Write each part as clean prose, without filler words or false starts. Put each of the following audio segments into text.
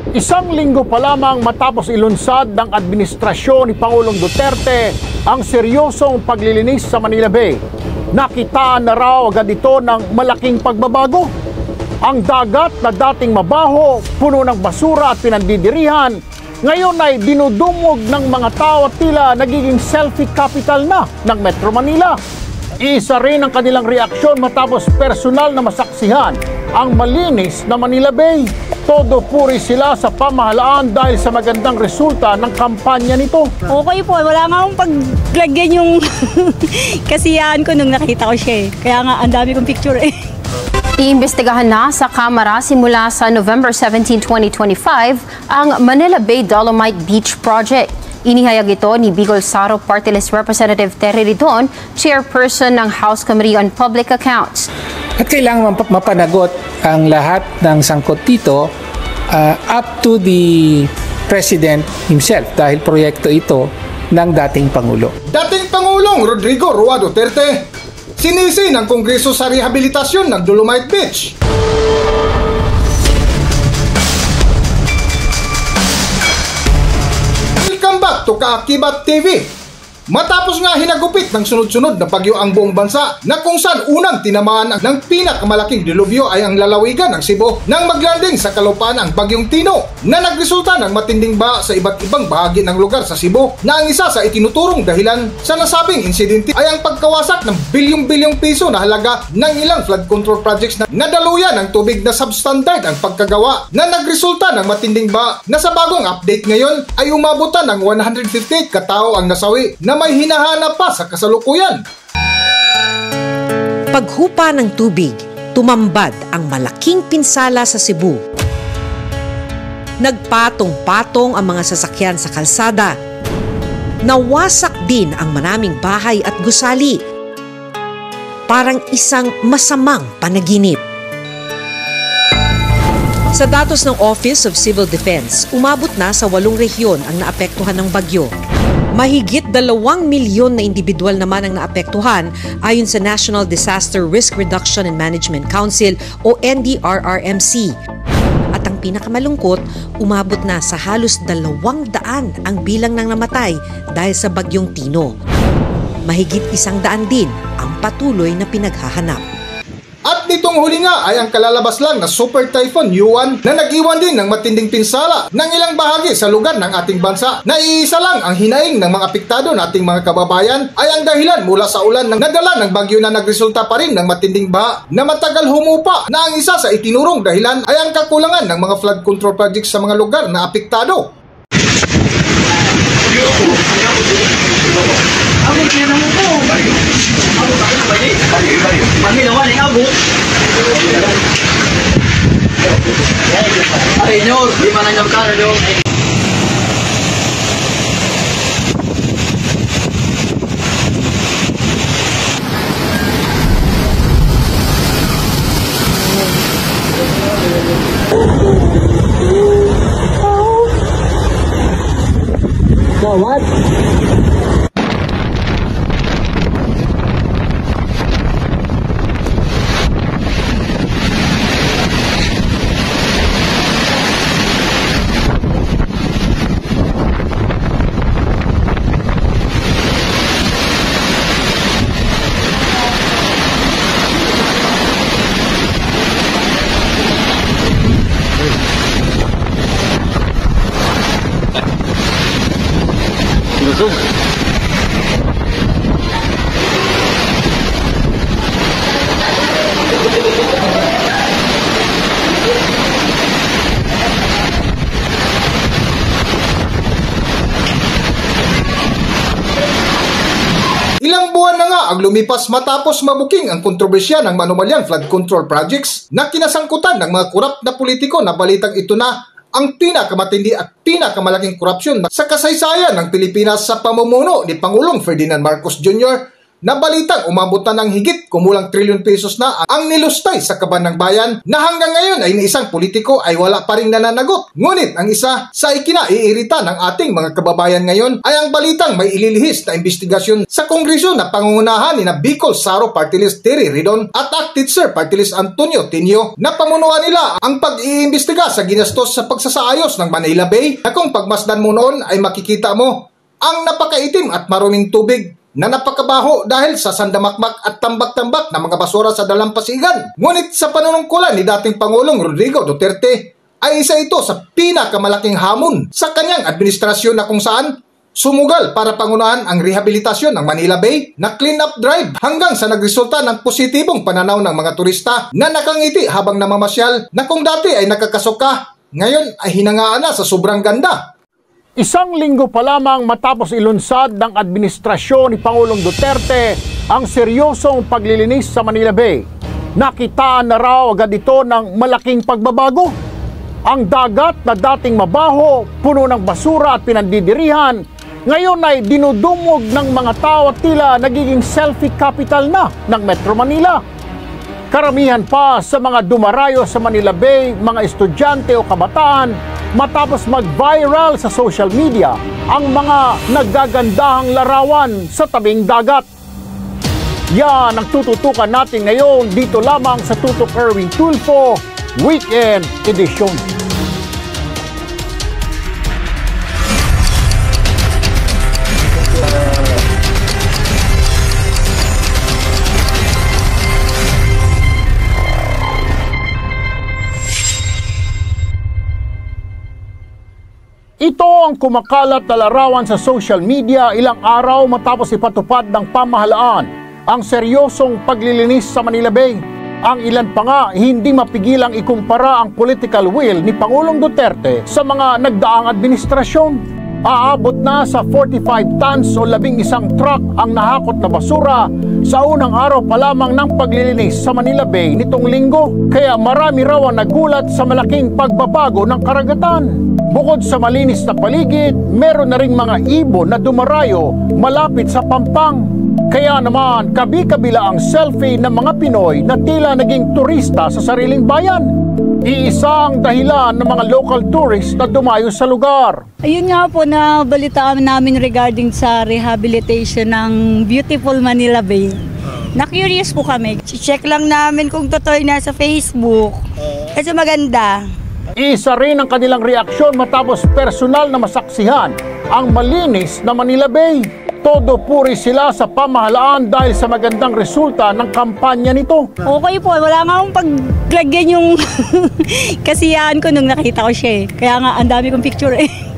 Isang linggo pa lamang matapos ilunsad ng administrasyon ni Pangulong Duterte ang seryosong paglilinis sa Manila Bay, nakitaan na raw agad ito ng malaking pagbabago. Ang dagat na dating mabaho, puno ng basura at pinandidirihan, ngayon ay dinudumog ng mga tao at tila nagiging selfie capital na ng Metro Manila. Isa rin ang kanilang reaksyon matapos personal na masaksihan ang malinis na Manila Bay. Todo puri sila sa pamahalaan dahil sa magandang resulta ng kampanya nito. Okay po, wala nga akong paglagyan yung kasiyahan ko nung nakita ko siya eh. Kaya nga, ang dami kong picture eh. Iimbestigahan na sa Kamara simula sa November 17, 2025 ang Manila Bay Dolomite Beach Project. Inihayag ito ni Bicol Saro Party List Representative Terry Ridon, chairperson ng House Committee on Public Accounts. At kailangan mapanagot ang lahat ng sangkot dito up to the President himself dahil proyekto ito ng dating Pangulo. Dating Pangulong Rodrigo Roa Duterte, sinisi ng Kongreso sa rehabilitasyon ng Dolomite Beach. Welcome back to Kaakibat TV. Matapos nga hinagupit ng sunod-sunod na bagyo ang buong bansa na kung saan unang tinamaan ng pinakamalaking dilubyo ay ang lalawigan ng Cebu nang maglanding sa kalupaan ang bagyong Tino na nagresulta ng matinding baha sa iba't ibang bahagi ng lugar sa Cebu na ang isa sa itinuturong dahilan sa nasabing insidente ay ang pagkawasak ng bilyong-bilyong piso na halaga ng ilang flood control projects na nadaluyan ng tubig na substandard ang pagkagawa na nagresulta ng matinding baha na sa bagong update ngayon ay umabutan ng 158 katao ang nasawi na may hinahanap pa sa kasalukuyan. Paghupa ng tubig, tumambad ang malaking pinsala sa Cebu. Nagpatong-patong ang mga sasakyan sa kalsada. Nawasak din ang maraming bahay at gusali. Parang isang masamang panaginip. Sa datos ng Office of Civil Defense, umabot na sa 8 rehiyon ang naapektuhan ng bagyo. Mahigit 2 milyon na individual naman ang naapektuhan ayon sa National Disaster Risk Reduction and Management Council o NDRRMC. At ang pinakamalungkot, umabot na sa halos 200 ang bilang ng namatay dahil sa bagyong Tino. Mahigit 100 din ang patuloy na pinaghahanap. At nitong huli nga ay ang kalalabas lang na Super Typhoon Yuan na nag-iwan din ng matinding pinsala ng ilang bahagi sa lugar ng ating bansa. Naiisa lang ang hinaing ng mga apektado nating mga kababayan ay ang dahilan mula sa ulan ng nadala ng bagyo na nagresulta pa rin ng matinding baha na matagal humupa na ang isa sa itinurong dahilan ay ang kakulangan ng mga flood control projects sa mga lugar na apektado. What? Ilang buwan na nga ang lumipas matapos mabuking ang kontrobersya ng manumalyang flood control projects na kinasangkutan ng mga kurap na politiko na balitang ito na ang pinakamatindi at pinakamalaking korupsyon sa kasaysayan ng Pilipinas sa pamumuno ni Pangulong Ferdinand Marcos Jr. na balitang umabot na ng higit kumulang trilyon pesos na ang nilustay sa kaban ng bayan na hanggang ngayon ay isang politiko ay wala pa rin nananagot. Ngunit ang isa sa ikinaiirita ng ating mga kababayan ngayon ay ang balitang may ililihis na investigasyon sa Kongreso na pangungunahan ni na Bicol Saro Party List Terry Ridon at Acted Sir Party List Antonio Tinio na pamunuan nila ang pag-iimbestiga sa ginastos sa pagsasaayos ng Manila Bay na kung pagmasdan mo noon ay makikita mo ang napakaitim at maruming tubig na napakabaho dahil sa sandamakmak at tambak-tambak na mga basura sa dalampasigan. Ngunit sa panunungkulan ni dating Pangulong Rodrigo Duterte ay isa ito sa pinakamalaking hamon sa kanyang administrasyon na kung saan sumugal para pangunahan ang rehabilitasyon ng Manila Bay na clean-up drive hanggang sa nagresulta ng positibong pananaw ng mga turista na nakangiti habang namamasyal na kung dati ay nakakasuka, ngayon ay hinangaan na sa sobrang ganda. Isang linggo pa lamang matapos ilunsad ng administrasyon ni Pangulong Duterte ang seryosong paglilinis sa Manila Bay, nakitaan na raw agad ito ng malaking pagbabago. Ang dagat na dating mabaho, puno ng basura at pinandidirihan, ngayon ay dinudumog ng mga tao at tila nagiging selfie capital na ng Metro Manila. Karamihan pa sa mga dumarayo sa Manila Bay, mga estudyante o kabataan, matapos mag-viral sa social media ang mga naggagandahang larawan sa tabing dagat. Yan ang tututukan natin ngayon dito lamang sa Tutok Erwin Tulfo Weekend Edition. Ito ang kumakalat na larawan sa social media ilang araw matapos ipatupad ng pamahalaan ang seryosong paglilinis sa Manila Bay. Ang ilan pa nga hindi mapigilang ikumpara ang political will ni Pangulong Duterte sa mga nagdaang administrasyon. Aabot na sa 45 tons o 11 truck ang nahakot na basura sa unang araw pa lamang ng paglilinis sa Manila Bay nitong linggo. Kaya marami raw ang nagulat sa malaking pagbabago ng karagatan. Bukod sa malinis na paligid, meron na ring mga ibon na dumarayo malapit sa Pampang. Kaya naman, kabi-kabila ang selfie ng mga Pinoy na tila naging turista sa sariling bayan. Iisang dahilan ng mga local tourists na dumayo sa lugar. Ayun nga po na balitaan namin regarding sa rehabilitation ng beautiful Manila Bay. Na-curious po kami. Check lang namin kung totoo na sa Facebook. Kasi maganda. Isa rin ang kanilang reaksyon matapos personal na masaksihan ang malinis na Manila Bay. Todo puri sila sa pamahalaan dahil sa magandang resulta ng kampanya nito. Okay po, wala nga akong paglagyan yung kasiyahan ko nung nakita ko siya eh. Kaya nga, ang dami kong picture eh.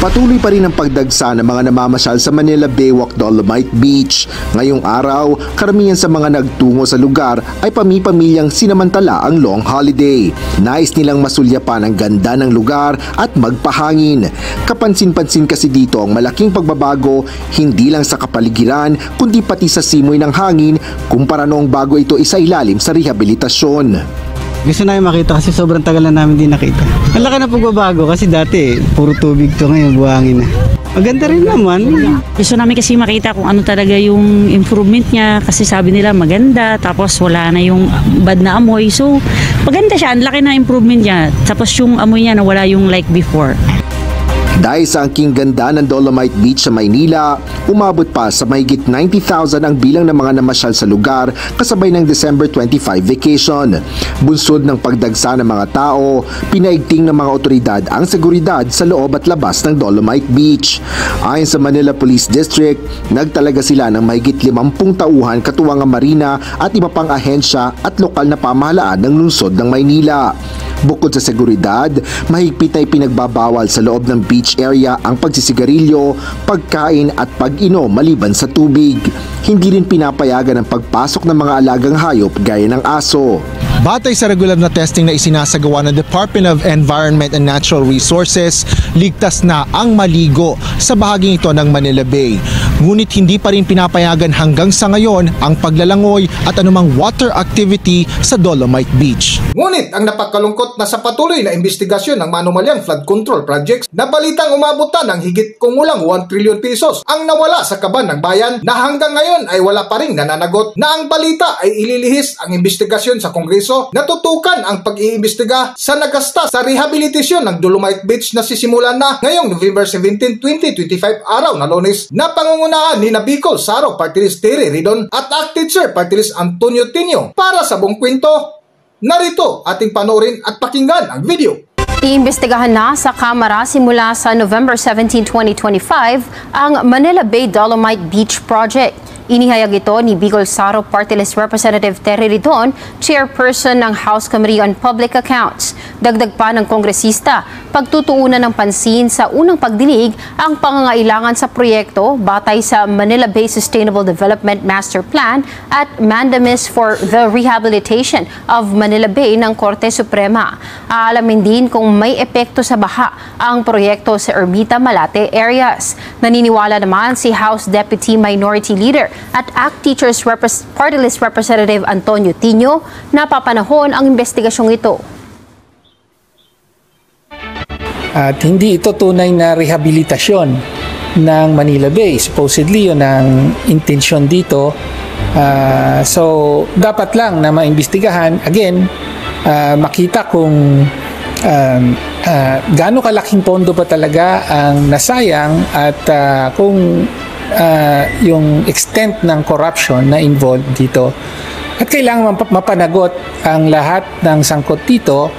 Patuloy pa rin ang pagdagsa ng mga namamasyal sa Manila Baywalk Dolomite Beach. Ngayong araw, karamihan sa mga nagtungo sa lugar ay pami-pamilyang sinamantala ang long holiday. Nais nilang masulyapan ang ganda ng lugar at magpahangin. Kapansin-pansin kasi dito ang malaking pagbabago hindi lang sa kapaligiran kundi pati sa simoy ng hangin kumpara noong bago ito isailalim sa rehabilitasyon. Gusto namin makita kasi sobrang tagal na namin din nakita. Ang laki na pagbabago kasi dati puro tubig to, ngayon buhangin na. Maganda rin naman. Gusto namin kasi makita kung ano talaga yung improvement niya kasi sabi nila maganda tapos wala na yung bad na amoy. So maganda siya, ang laki na improvement niya. Tapos yung amoy niya nawala yung like before. Dahil sa angking ganda ng Dolomite Beach sa Maynila, umabot pa sa mahigit 90,000 ang bilang ng mga namasyal sa lugar kasabay ng December 25 vacation. Bunsod ng pagdagsa ng mga tao, pinaigting ng mga otoridad ang seguridad sa loob at labas ng Dolomite Beach. Ayon sa Manila Police District, nagtalaga sila ng mahigit 50 tauhan katuwang ang marina at iba pang ahensya at lokal na pamahalaan ng lungsod ng Maynila. Bukod sa seguridad, mahigpit na ipinagbabawal sa loob ng beach area ang pagsisigarilyo, pagkain at pag-inom maliban sa tubig. Hindi rin pinapayagan ang pagpasok ng mga alagang hayop gaya ng aso. Batay sa regular na testing na isinasagawa ng Department of Environment and Natural Resources, ligtas na ang maligo sa bahaging ito ng Manila Bay. Ngunit hindi pa rin pinapayagan hanggang sa ngayon ang paglalangoy at anumang water activity sa Dolomite Beach. Ngunit ang napakalungkot na sa patuloy na investigasyon ng manumalyang flood control projects na balitang umabutan ng higit kumulang 1 trillion pesos ang nawala sa kaban ng bayan na hanggang ngayon ay wala pa ring nananagot na ang balita ay ililihis ang investigasyon sa Kongreso na tutukan ang pag-iimbestiga sa nagasta sa rehabilitasyon ng Dolomite Beach na sisimulan na ngayong November 17, 2025 araw na Lunes na pangungunahan ni Bicol Saro Party List Terry Ridon at Active Chair Party List Antonio Tinio. Para sa buong kwento, narito ating panoorin at pakinggan ang video. Iimbestigahan na sa Kamara simula sa November 17, 2025 ang Manila Bay Dolomite Beach Project. Inihayag ito ni Bicol Saro Party List Representative Terry Ridon, chairperson ng House Committee on Public Accounts. Dagdag pa ng kongresista, pagtutuunan ng pansin sa unang pagdinig ang pangangailangan sa proyekto batay sa Manila Bay Sustainable Development Master Plan at mandamus for the rehabilitation of Manila Bay ng Korte Suprema. Aalamin din kung may epekto sa baha ang proyekto sa Ermita, Malate areas. Naniniwala naman si House Deputy Minority Leader at ACT Teachers Party List Representative Antonio Tinio na papanahon ang investigasyong ito. At hindi ito tunay na rehabilitasyon ng Manila Bay. Supposedly yun ang intensyon dito. So dapat lang na maimbestigahan. Again, makita kung gaano kalaking pondo pa talaga ang nasayang at kung yung extent ng corruption na involved dito. At kailangan mapanagot ang lahat ng sangkot dito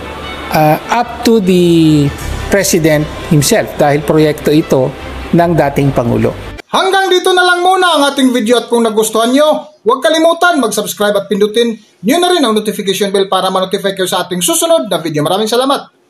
up to the President himself dahil proyekto ito ng dating Pangulo. Hanggang dito na lang muna ang ating video at kung nagustuhan nyo, huwag kalimutan mag-subscribe at pindutin nyo na rin ang notification bell para ma-notify kayo sa ating susunod na video. Maraming salamat!